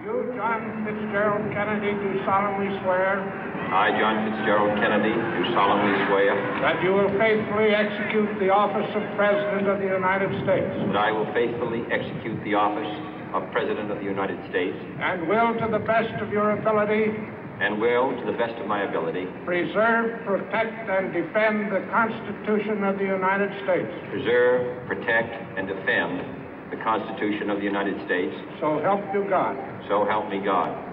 You, John Fitzgerald Kennedy, do solemnly swear. I, John Fitzgerald Kennedy, do solemnly swear. That you will faithfully execute the office of President of the United States. That I will faithfully execute the office of President of the United States. And will, to the best of your ability. And will, to the best of my ability. Preserve, protect, and defend the Constitution of the United States. Preserve, protect, and defend the Constitution of the United States. So help you God. So help me God.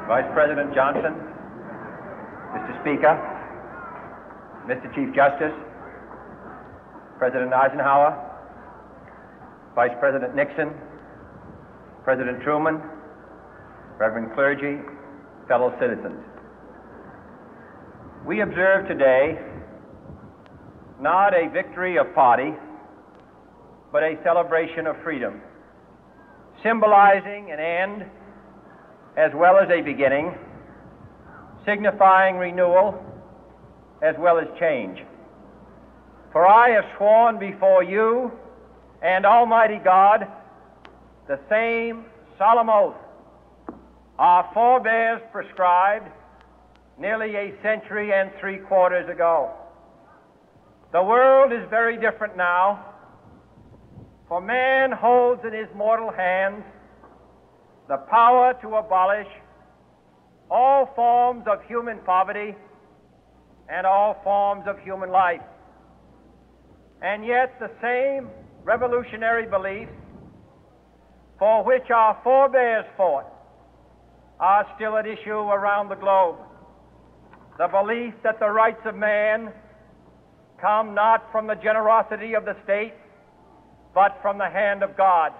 Vice President Johnson, Mr. Speaker, Mr. Chief Justice, President Eisenhower, Vice President Nixon, President Truman, Reverend clergy, fellow citizens. We observe today not a victory of party, but a celebration of freedom, symbolizing an end as well as a beginning, signifying renewal as well as change. For I have sworn before you and Almighty God the same solemn oath our forebears prescribed nearly a century and 3/4 ago. The world is very different now, for man holds in his mortal hands the power to abolish all forms of human poverty and all forms of human life. And yet the same revolutionary beliefs for which our forebears fought are still at issue around the globe. The belief that the rights of man come not from the generosity of the state, but from the hand of God.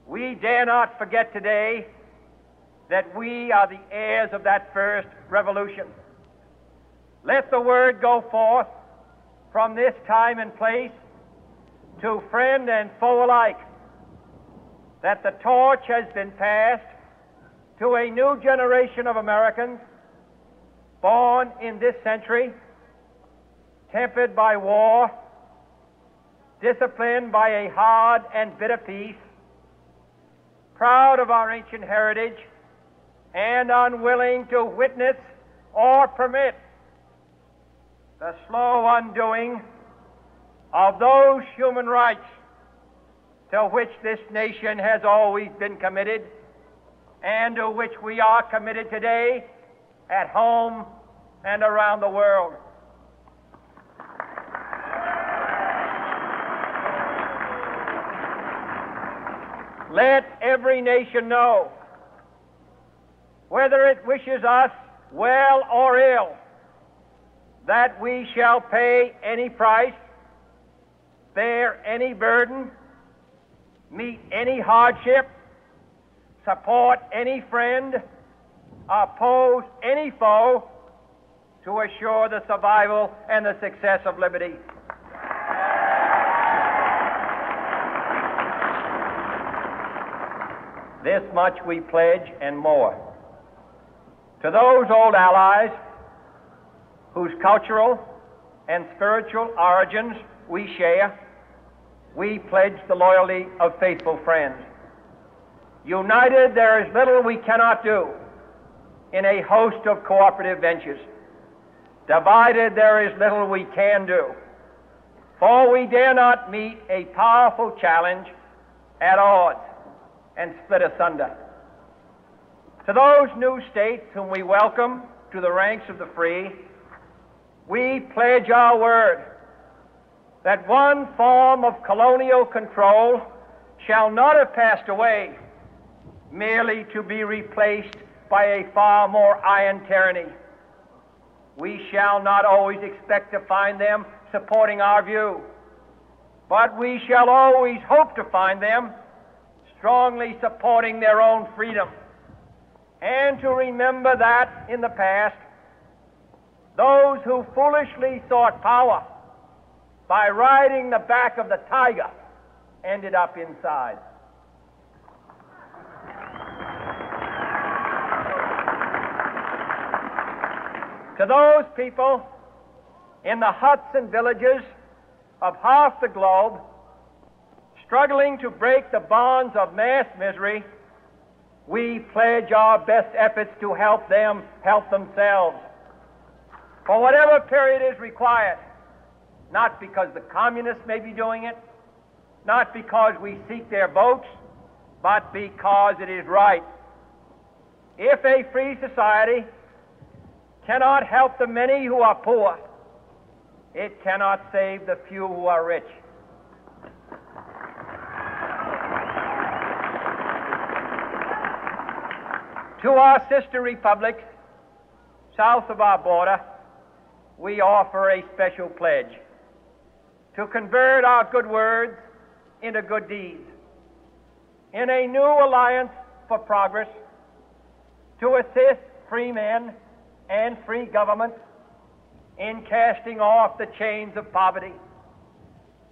We dare not forget today that we are the heirs of that first revolution. Let the word go forth from this time and place to friend and foe alike that the torch has been passed to a new generation of Americans born in this century, tempered by war, disciplined by a hard and bitter peace, proud of our ancient heritage, and unwilling to witness or permit the slow undoing of those human rights to which this nation has always been committed and to which we are committed today at home and around the world. Let every nation know, whether it wishes us well or ill, that we shall pay any price, bear any burden, meet any hardship, support any friend, oppose any foe to assure the survival and the success of liberty. This much we pledge and more. To those old allies whose cultural and spiritual origins we share, we pledge the loyalty of faithful friends. United, there is little we cannot do in a host of cooperative ventures. Divided, there is little we can do, for we dare not meet a powerful challenge at odds and split asunder. To those new states whom we welcome to the ranks of the free, we pledge our word that one form of colonial control shall not have passed away merely to be replaced by a far more iron tyranny. We shall not always expect to find them supporting our view, but we shall always hope to find them strongly supporting their own freedom, and to remember that in the past, those who foolishly sought power by riding the back of the tiger ended up inside. To those people in the huts and villages of half the globe struggling to break the bonds of mass misery, we pledge our best efforts to help them help themselves for whatever period is required, not because the communists may be doing it, not because we seek their votes, but because it is right. If a free society cannot help the many who are poor, it cannot save the few who are rich. To our sister republics south of our border, we offer a special pledge to convert our good words into good deeds, in a new alliance for progress, to assist free men and free governments in casting off the chains of poverty.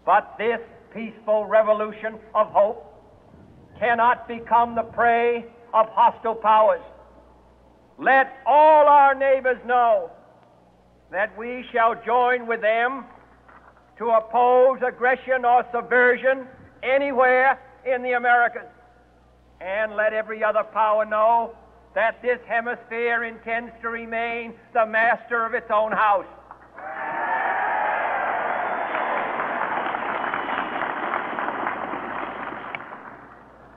But this peaceful revolution of hope cannot become the prey of hostile powers. Let all our neighbors know that we shall join with them to oppose aggression or subversion anywhere in the Americas. And let every other power know that this hemisphere intends to remain the master of its own house.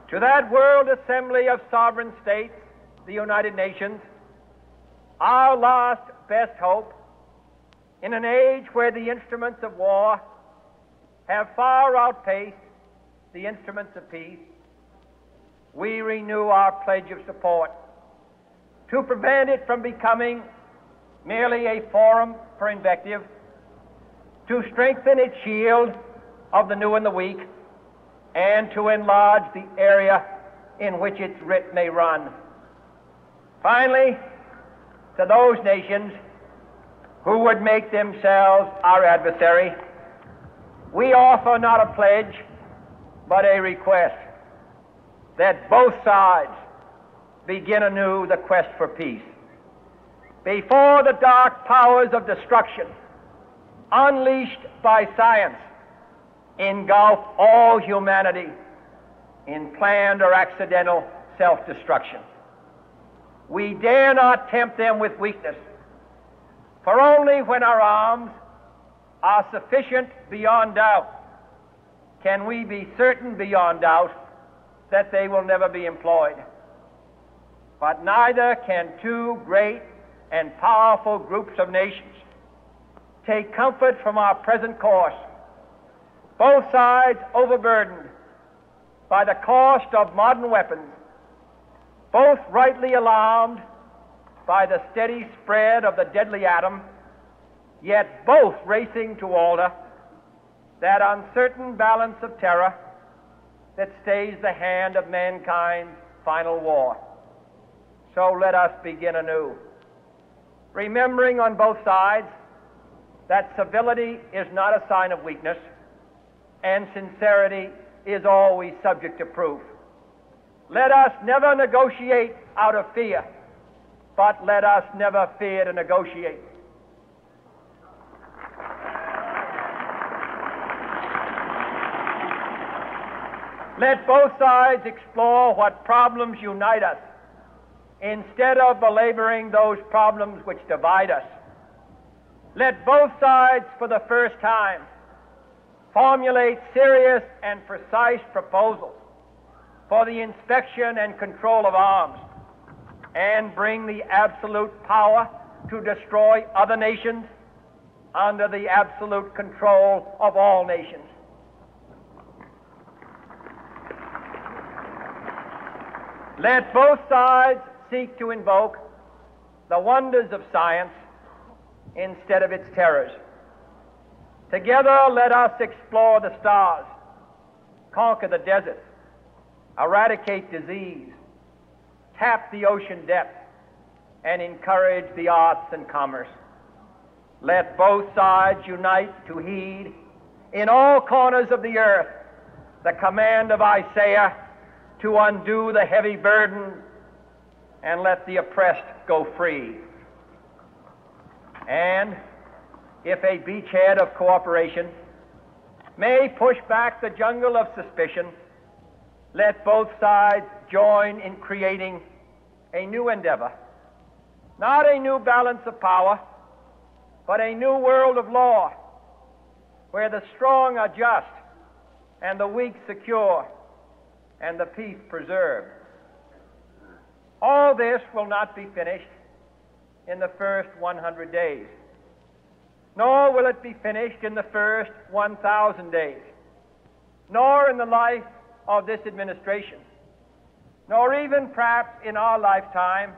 To that World Assembly of Sovereign States, the United Nations, our last best hope, in an age where the instruments of war have far outpaced the instruments of peace, we renew our pledge of support to prevent it from becoming merely a forum for invective, to strengthen its shield of the new and the weak, and to enlarge the area in which its writ may run. Finally, to those nations who would make themselves our adversary, we offer not a pledge, but a request that both sides begin anew the quest for peace. Before the dark powers of destruction, unleashed by science, engulf all humanity in planned or accidental self-destruction, we dare not tempt them with weakness, for only when our arms are sufficient beyond doubt can we be certain beyond doubt that they will never be employed. But neither can two great and powerful groups of nations take comfort from our present course, both sides overburdened by the cost of modern weapons, both rightly alarmed by the steady spread of the deadly atom, yet both racing to alter that uncertain balance of terror that stays the hand of mankind's final war. So let us begin anew, remembering on both sides that civility is not a sign of weakness, and sincerity is always subject to proof. Let us never negotiate out of fear, but let us never fear to negotiate. Let both sides explore what problems unite us, instead of belaboring those problems which divide us. Let both sides, for the first time, formulate serious and precise proposals for the inspection and control of arms, and bring the absolute power to destroy other nations under the absolute control of all nations. Let both sides seek to invoke the wonders of science instead of its terrors. Together, let us explore the stars, conquer the deserts, eradicate disease, tap the ocean depths, and encourage the arts and commerce. Let both sides unite to heed in all corners of the earth the command of Isaiah to undo the heavy burden and let the oppressed go free. And if a beachhead of cooperation may push back the jungle of suspicion, let both sides join in creating a new endeavor, not a new balance of power, but a new world of law, where the strong are just and the weak secure and the peace preserved. All this will not be finished in the first 100 days, nor will it be finished in the first 1,000 days, nor in the life of this administration, nor even perhaps in our lifetime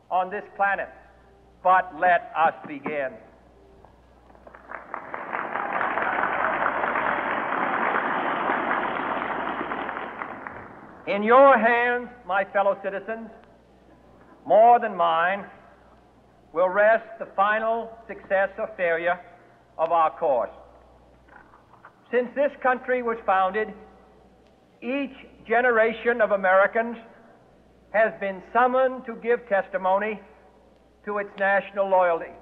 on this planet. But let us begin. In your hands, my fellow citizens, more than mine, will rest the final success or failure of our course. Since this country was founded, each generation of Americans has been summoned to give testimony to its national loyalty.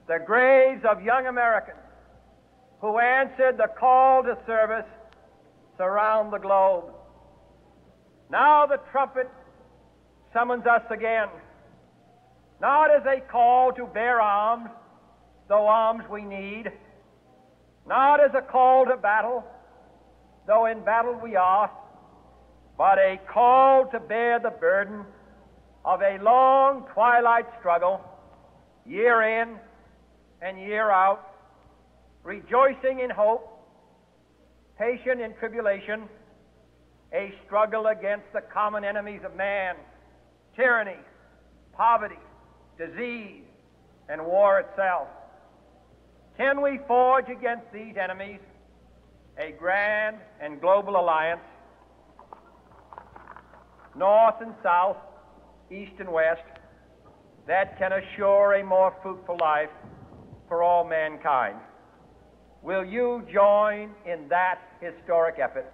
The graves of young Americans who answered the call to service surround the globe. Now the trumpet summons us again, not as a call to bear arms, though arms we need, not as a call to battle, though in battle we are, but a call to bear the burden of a long twilight struggle, year in and year out, rejoicing in hope, patient in tribulation, a struggle against the common enemies of man, tyranny, poverty, disease, and war itself. Can we forge against these enemies a grand and global alliance, north and south, east and west, that can assure a more fruitful life for all mankind? Will you join in that historic effort?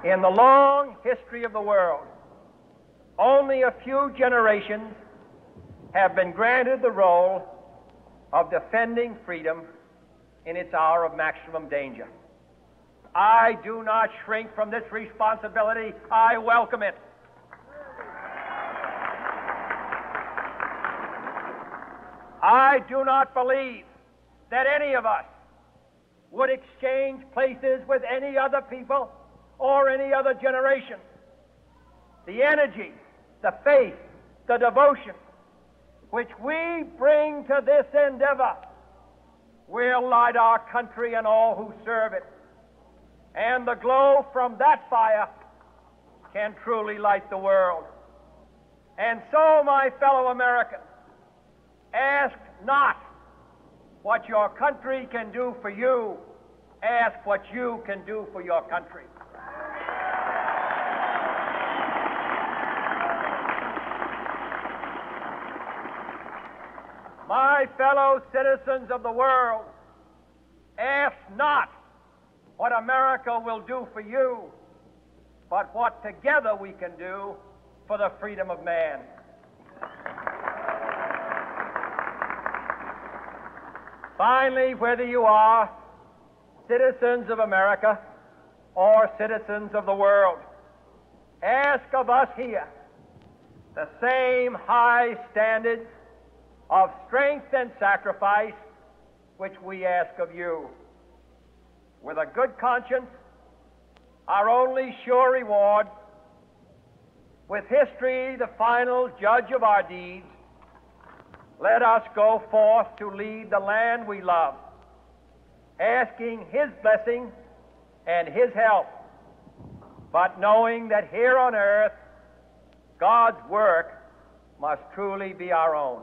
In the long history of the world, only a few generations have been granted the role of defending freedom in its hour of maximum danger. I do not shrink from this responsibility. I welcome it. I do not believe that any of us would exchange places with any other people or any other generation. The energy, the faith, the devotion which we bring to this endeavor will light our country and all who serve it. And the glow from that fire can truly light the world. And so, my fellow Americans, ask not what your country can do for you, ask what you can do for your country. My fellow citizens of the world, ask not what America will do for you, but what together we can do for the freedom of man. Finally, whether you are citizens of America or citizens of the world, ask of us here the same high standards of strength and sacrifice which we ask of you. With a good conscience, our only sure reward, with history the final judge of our deeds, let us go forth to lead the land we love, asking His blessing and His help, but knowing that here on earth God's work must truly be our own.